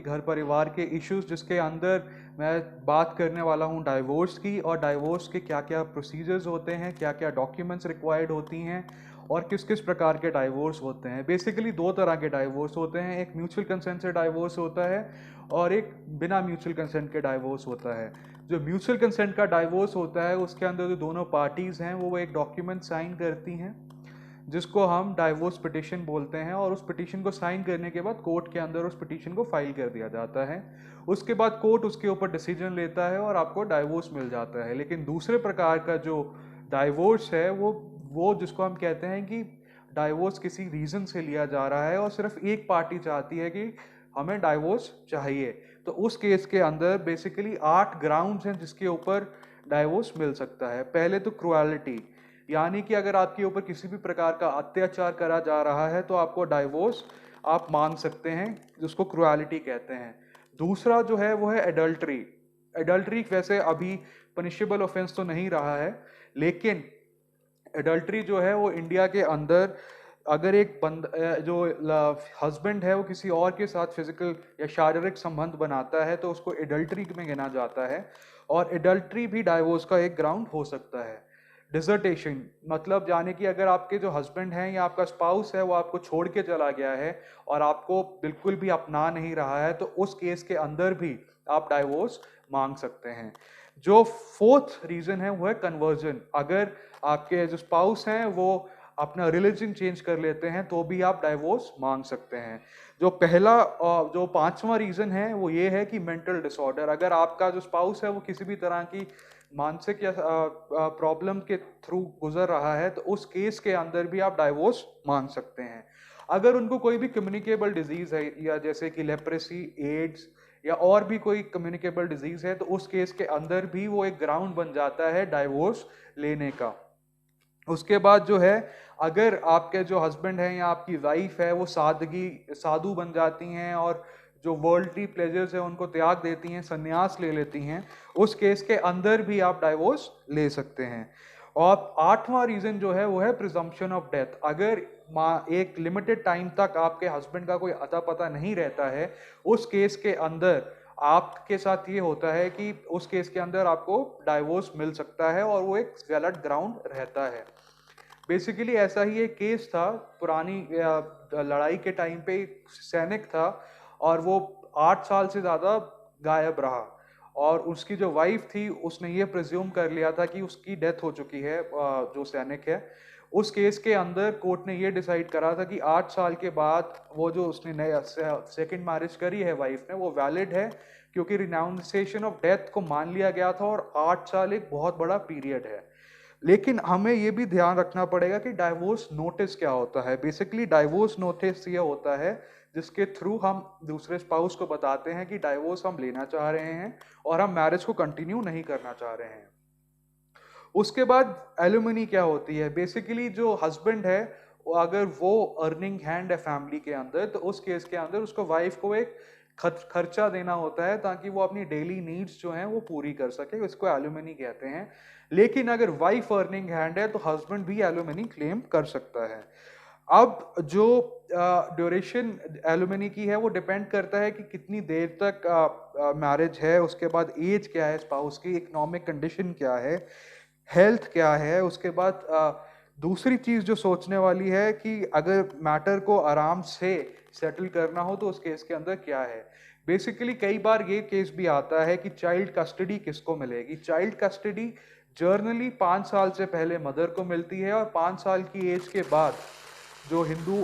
घर परिवार के इश्यूज जिसके अंदर मैं बात करने वाला हूँ डाइवोर्स की, और डाइवोर्स के क्या क्या प्रोसीजर्स होते हैं, क्या क्या डॉक्यूमेंट्स रिक्वायर्ड होती हैं, और किस किस प्रकार के डाइवोर्स होते हैं। बेसिकली दो तरह के डाइवोर्स होते हैं, एक म्यूचुअल कंसेंट से डाइवोर्स होता है और एक बिना म्यूचुअल कंसेंट के डाइवोर्स होता है। जो म्यूचुअल कंसेंट का डाइवोर्स होता है उसके अंदर जो दोनों पार्टीज हैं वो एक डॉक्यूमेंट साइन करती हैं जिसको हम डाइवोर्स पिटिशन बोलते हैं, और उस पिटिशन को साइन करने के बाद कोर्ट के अंदर उस पिटिशन को फाइल कर दिया जाता है। उसके बाद कोर्ट उसके ऊपर डिसीजन लेता है और आपको डाइवोर्स मिल जाता है। लेकिन दूसरे प्रकार का जो डाइवोर्स है वो जिसको हम कहते हैं कि डाइवोर्स किसी रीजन से लिया जा रहा है और सिर्फ एक पार्टी चाहती है कि हमें डाइवोर्स चाहिए, तो उस केस के अंदर बेसिकली 8 ग्राउंड्स हैं जिसके ऊपर डाइवोर्स मिल सकता है। पहले तो क्रुएलिटी, यानी कि अगर आपके ऊपर किसी भी प्रकार का अत्याचार करा जा रहा है तो आपको डाइवोर्स आप मांग सकते हैं, जिसको क्रुएलिटी कहते हैं। दूसरा जो है वो है एडल्ट्री। एडल्ट्री वैसे अभी पनिशेबल ऑफेंस तो नहीं रहा है, लेकिन एडल्ट्री जो है वो इंडिया के अंदर अगर एक जो हस्बैंड है वो किसी और के साथ फिजिकल या शारीरिक संबंध बनाता है तो उसको एडल्ट्री में गिना जाता है, और एडल्ट्री भी डाइवोर्स का एक ग्राउंड हो सकता है। डिजर्टेशन मतलब यानी कि अगर आपके जो हस्बैंड हैं या आपका स्पाउस है वो आपको छोड़ के चला गया है और आपको बिल्कुल भी अपना नहीं रहा है, तो उस केस के अंदर भी आप डाइवोर्स मांग सकते हैं। जो फोर्थ रीजन है वो है कन्वर्जन। अगर आपके जो स्पाउस हैं वो अपना रिलीजन चेंज कर लेते हैं तो भी आप डाइवोर्स मांग सकते हैं। जो पहला जो पांचवा रीजन है वो ये है कि मेंटल डिसऑर्डर। अगर आपका जो स्पाउस है वो किसी भी तरह की मानसिक या प्रॉब्लम के थ्रू गुजर रहा है तो उस केस के अंदर भी आप डाइवोर्स मांग सकते हैं। अगर उनको कोई भी कम्युनिकेबल डिजीज है या जैसे कि लेप्रेसी, एड्स या और भी कोई कम्युनिकेबल डिजीज है तो उस केस के अंदर भी वो एक ग्राउंड बन जाता है डाइवोर्स लेने का। उसके बाद जो है, अगर आपके जो हस्बैंड है या आपकी वाइफ है वो साधु बन जाती हैं और जो वर्ल्डली प्लेजर्स है उनको त्याग देती हैं, संन्यास ले लेती हैं, उस केस के अंदर भी आप डाइवोर्स ले सकते हैं। और आठवां रीजन जो है वो है प्रिजम्पशन ऑफ डेथ। अगर एक लिमिटेड टाइम तक आपके हस्बैंड का कोई अता पता नहीं रहता है, उस केस के अंदर आपके साथ ये होता है कि उस केस के अंदर आपको डाइवोर्स मिल सकता है और वो एक वैलिड ग्राउंड रहता है। बेसिकली ऐसा ही एक केस था पुरानी लड़ाई के टाइम पे। एक सैनिक था और वो 8 साल से ज्यादा गायब रहा, और उसकी जो वाइफ थी उसने ये प्रिज्यूम कर लिया था कि उसकी डेथ हो चुकी है, जो सैनिक है। उस केस के अंदर कोर्ट ने ये डिसाइड करा था कि 8 साल के बाद वो जो उसने नया सेकंड मैरिज करी है वाइफ ने वो वैलिड है, क्योंकि रिनाउंसिएशन ऑफ डेथ को मान लिया गया था और 8 साल एक बहुत बड़ा पीरियड है। लेकिन हमें ये भी ध्यान रखना पड़ेगा कि डाइवोर्स नोटिस क्या होता है। बेसिकली डाइवोर्स नोटिस ये होता है जिसके थ्रू हम दूसरे स्पाउस को बताते हैं कि डाइवोर्स हम लेना चाह रहे हैं और हम मैरिज को कंटिन्यू नहीं करना चाह रहे हैं। उसके बाद एलुमनी क्या होती है। बेसिकली जो हस्बैंड है अगर वो अर्निंग हैंड है फैमिली के अंदर, तो उस केस के अंदर उसको वाइफ को एक खर्चा देना होता है ताकि वो अपनी डेली नीड्स जो हैं वो पूरी कर सके, इसको एलुमनी कहते हैं। लेकिन अगर वाइफ अर्निंग हैंड है तो हस्बैंड भी एलुमनी क्लेम कर सकता है। अब जो ड्यूरेशन एलुमनी की है वो डिपेंड करता है कि कितनी देर तक मैरिज है, उसके बाद एज क्या है स्पाउस की, इकोनॉमिक कंडीशन क्या है, हेल्थ क्या है। उसके बाद दूसरी चीज जो सोचने वाली है कि अगर मैटर को आराम से सेटल करना हो तो उस केस के अंदर क्या है। बेसिकली कई बार ये केस भी आता है कि चाइल्ड कस्टडी किसको मिलेगी। चाइल्ड कस्टडी जर्नली 5 साल से पहले मदर को मिलती है, और 5 साल की एज के बाद जो हिंदू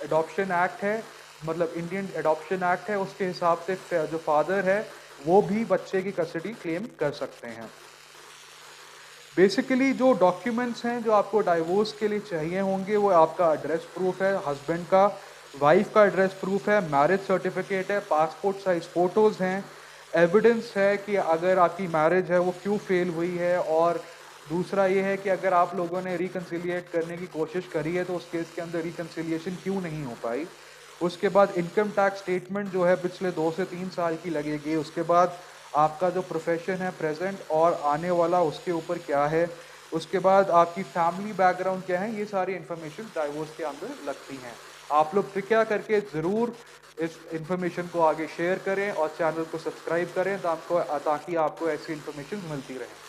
एडॉप्शन एक्ट है, मतलब इंडियन एडॉप्शन एक्ट है, उसके हिसाब से जो फादर है वो भी बच्चे की कस्टडी क्लेम कर सकते हैं। बेसिकली जो डॉक्यूमेंट्स हैं जो आपको डाइवोर्स के लिए चाहिए होंगे वो आपका एड्रेस प्रूफ है हस्बैंड का, वाइफ का एड्रेस प्रूफ है, मैरिज सर्टिफिकेट है, पासपोर्ट साइज फोटोज हैं, एविडेंस है कि अगर आपकी मैरिज है वो क्यों फेल हुई है, और दूसरा ये है कि अगर आप लोगों ने रिकन्सिलिएट करने की कोशिश करी है तो उस केस के अंदर रिकन्सिलिएशन क्यों नहीं हो पाई। उसके बाद इनकम टैक्स स्टेटमेंट जो है पिछले 2 से 3 साल की लगेगी। उसके बाद आपका जो प्रोफेशन है प्रेजेंट और आने वाला उसके ऊपर क्या है। उसके बाद आपकी फैमिली बैकग्राउंड क्या है, ये सारी इंफॉर्मेशन डाइवोर्स के अंदर लगती हैं। आप लोग कृपया करके ज़रूर इस इंफॉर्मेशन को आगे शेयर करें और चैनल को सब्सक्राइब करें ताकि आपको ऐसी इंफॉर्मेशन मिलती रहे।